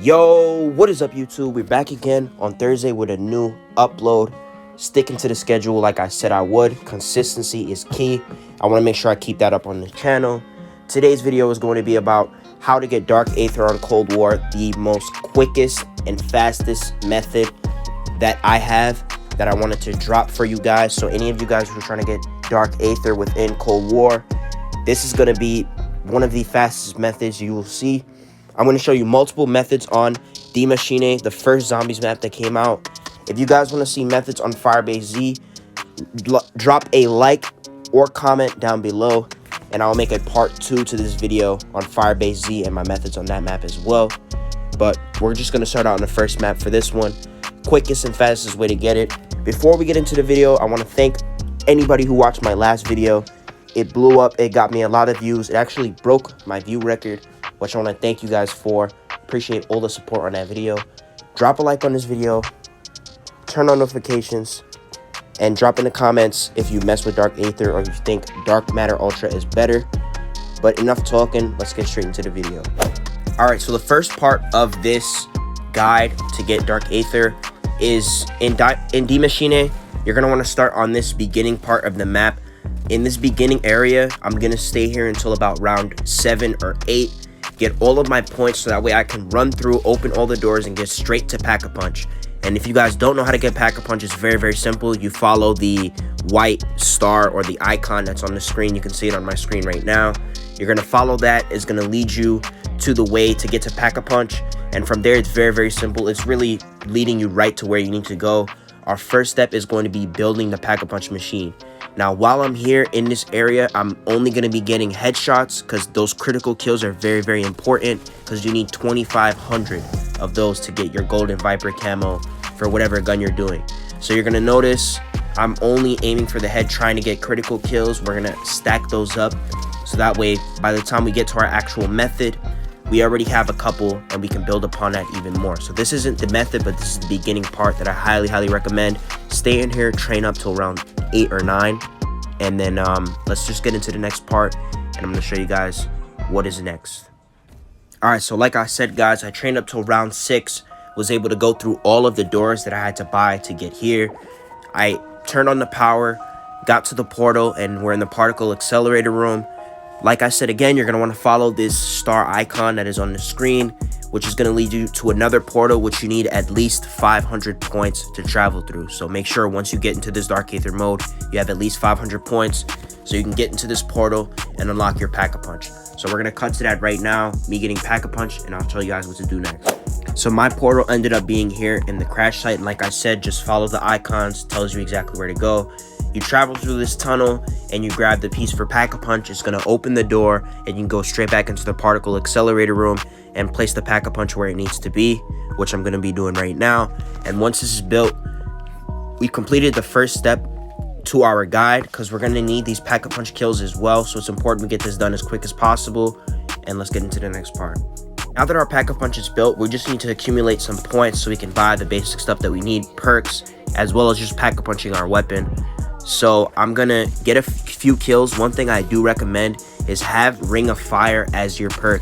Yo, what is up YouTube? We're back again on Thursday with a new upload. Sticking to the schedule like I said I would. Consistency is key. I want to make sure I keep that up on the channel. Today's video is going to be about how to get Dark Aether on Cold War, the most quickest and fastest method that I have that I wanted to drop for you guys. So any of you guys who are trying to get Dark Aether within Cold War, this is going to be one of the fastest methods you will see. I'm going to show you multiple methods on Indy Machine, the first zombies map that came out. If you guys want to see methods on Firebase Z, drop a like or comment down below, and I'll make a part 2 to this video on Firebase Z and my methods on that map as well. But we're just going to start out on the first map for this one. Quickest and fastest way to get it. Before we get into the video, I want to thank anybody who watched my last video. It blew up. It got me a lot of views. It actually broke my view record, which I want to thank you guys for. Appreciate all the support on that video. Drop a like on this video, turn on notifications, and drop in the comments if you mess with Dark Aether or you think Dark Matter Ultra is better. But enough talking, let's get straight into the video. Alright, so the first part of this guide to get Dark Aether is in Indy Machine. You're going to want to start on this beginning part of the map. In this beginning area, I'm going to stay here until about round 7 or 8. Get all of my points so that way I can run through, open all the doors, and get straight to Pack-a-Punch. And if you guys don't know how to get Pack-a-Punch, it's very, very simple. You follow the white star or the icon that's on the screen. You can see it on my screen right now. You're going to follow that. It's going to lead you to the way to get to Pack-a-Punch. And from there, it's very, very simple. It's really leading you right to where you need to go. Our first step is going to be building the Pack-a-Punch machine. Now, while I'm here in this area, I'm only going to be getting headshots because those critical kills are very, very important because you need 2,500 of those to get your golden Viper camo for whatever gun you're doing. So you're going to notice I'm only aiming for the head, trying to get critical kills. We're going to stack those up so that way by the time we get to our actual method, we already have a couple and we can build upon that even more. So this isn't the method, but this is the beginning part that I highly, highly recommend. Stay in here, train up till around 8 or 9, and then let's just get into the next part, and I'm going to show you guys what is next. Alright, so like I said, guys, I trained up till round 6, was able to go through all of the doors that I had to buy to get here. I turned on the power, got to the portal, and we're in the particle accelerator room. Like I said again, you're going to want to follow this star icon that is on the screen, which is going to lead you to another portal, which you need at least 500 points to travel through. So make sure once you get into this Dark Aether mode, you have at least 500 points so you can get into this portal and unlock your Pack-a-Punch. So we're going to cut to that right now, me getting Pack-a-Punch, and I'll tell you guys what to do next. So my portal ended up being here in the crash site, and like I said, just follow the icons, tells you exactly where to go. You travel through this tunnel and you grab the piece for Pack-a-Punch. It's going to open the door and you can go straight back into the particle accelerator room and place the Pack-a-Punch where it needs to be, which I'm going to be doing right now. And once this is built, we completed the first step to our guide because we're going to need these Pack-a-Punch kills as well. So it's important we get this done as quick as possible. And let's get into the next part. Now that our Pack-a-Punch is built, we just need to accumulate some points so we can buy the basic stuff that we need, perks, as well as just Pack-a-Punching our weapon. So I'm gonna get a few kills. One thing I do recommend is have Ring of Fire as your perk.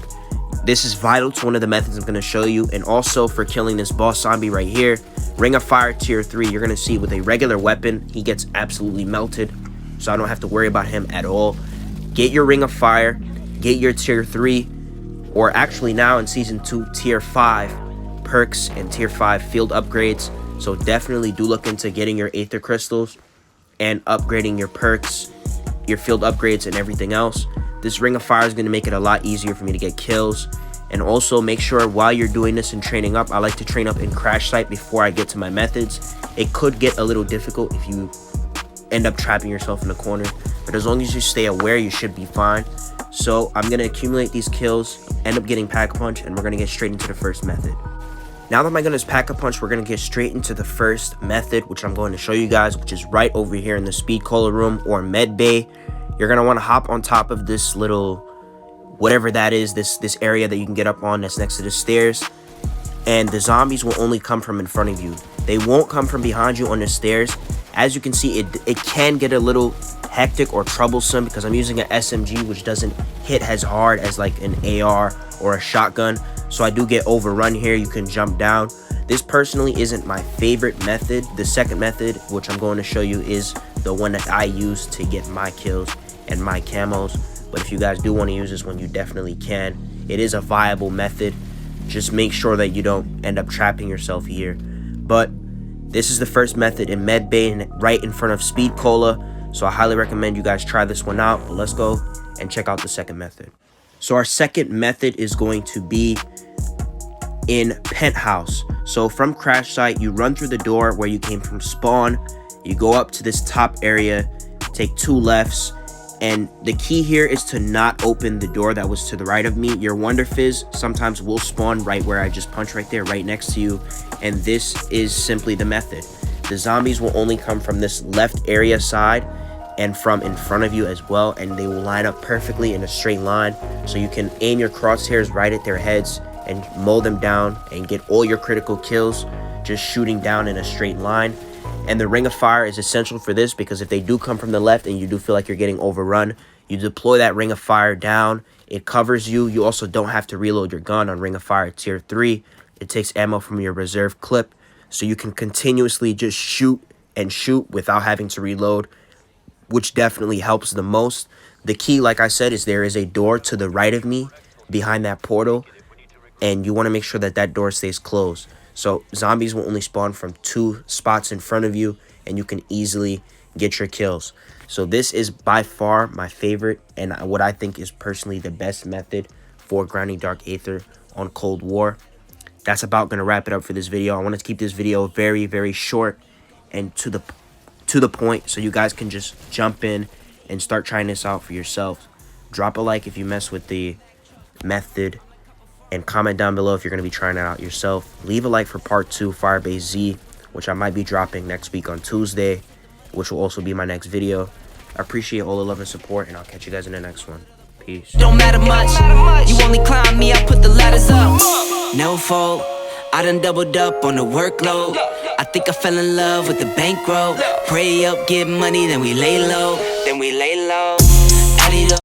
This is vital to one of the methods I'm gonna show you, and also for killing this boss zombie right here. Ring of Fire tier 3, you're gonna see with a regular weapon, he gets absolutely melted, so I don't have to worry about him at all. Get your Ring of Fire, get your tier 3, or actually now in season 2, tier 5 perks and tier 5 field upgrades. So definitely do look into getting your Aether crystals and upgrading your perks, your field upgrades, and everything else. This Ring of Fire is going to make it a lot easier for me to get kills. And also make sure while you're doing this and training up, I like to train up in crash site before I get to my methods. It could get a little difficult if you end up trapping yourself in a corner, but as long as you stay aware, you should be fine. So I'm going to accumulate these kills, end up getting Pack-a-Punch, and we're going to get straight into the first method. Now that my gun is Pack-a-Punch, we're going to get straight into the first method, which I'm going to show you guys, which is right over here in the speed cola room or med bay. You're going to want to hop on top of this little, whatever that is, this area that you can get up on that's next to the stairs. And the zombies will only come from in front of you. They won't come from behind you on the stairs. As you can see, it can get a little hectic or troublesome because I'm using an SMG, which doesn't hit as hard as like an AR or a shotgun. So I do get overrun here. You can jump down. This personally isn't my favorite method. The second method, which I'm going to show you, is the one that I use to get my kills and my camos. But if you guys do want to use this one, you definitely can. It is a viable method. Just make sure that you don't end up trapping yourself here. But this is the first method in Med Bay and right in front of Speed Cola. So I highly recommend you guys try this one out. But let's go and check out the second method. So our second method is going to be in Penthouse. So from crash site, you run through the door where you came from spawn. You go up to this top area, take 2 lefts. And the key here is to not open the door that was to the right of me. Your Wonder Fizz sometimes will spawn right where I just punched right there, right next to you. And this is simply the method. The zombies will only come from this left area side and from in front of you as well. And they will line up perfectly in a straight line. So you can aim your crosshairs right at their heads and mow them down and get all your critical kills just shooting down in a straight line. And the Ring of Fire is essential for this because if they do come from the left and you do feel like you're getting overrun, you deploy that Ring of Fire down. It covers you. You also don't have to reload your gun on Ring of Fire Tier 3. It takes ammo from your reserve clip, so you can continuously just shoot and shoot without having to reload, which definitely helps the most. The key, like I said, is there is a door to the right of me behind that portal, and you want to make sure that that door stays closed. So zombies will only spawn from 2 spots in front of you, and you can easily get your kills. So this is by far my favorite, and what I think is personally the best method for grinding Dark Aether on Cold War. That's about going to wrap it up for this video. I want to keep this video very, very short and to the point, so you guys can just jump in and start trying this out for yourselves. Drop a like if you mess with the method, and comment down below if you're going to be trying it out yourself. Leave a like for part 2, Firebase Z, which I might be dropping next week on Tuesday, which will also be my next video. I appreciate all the love and support, and I'll catch you guys in the next one. Peace. Don't matter much. You only climb me, I put the ladders up. No fault. I done doubled up on the workload. I think I fell in love with the bankroll. Pray up, get money, then we lay low.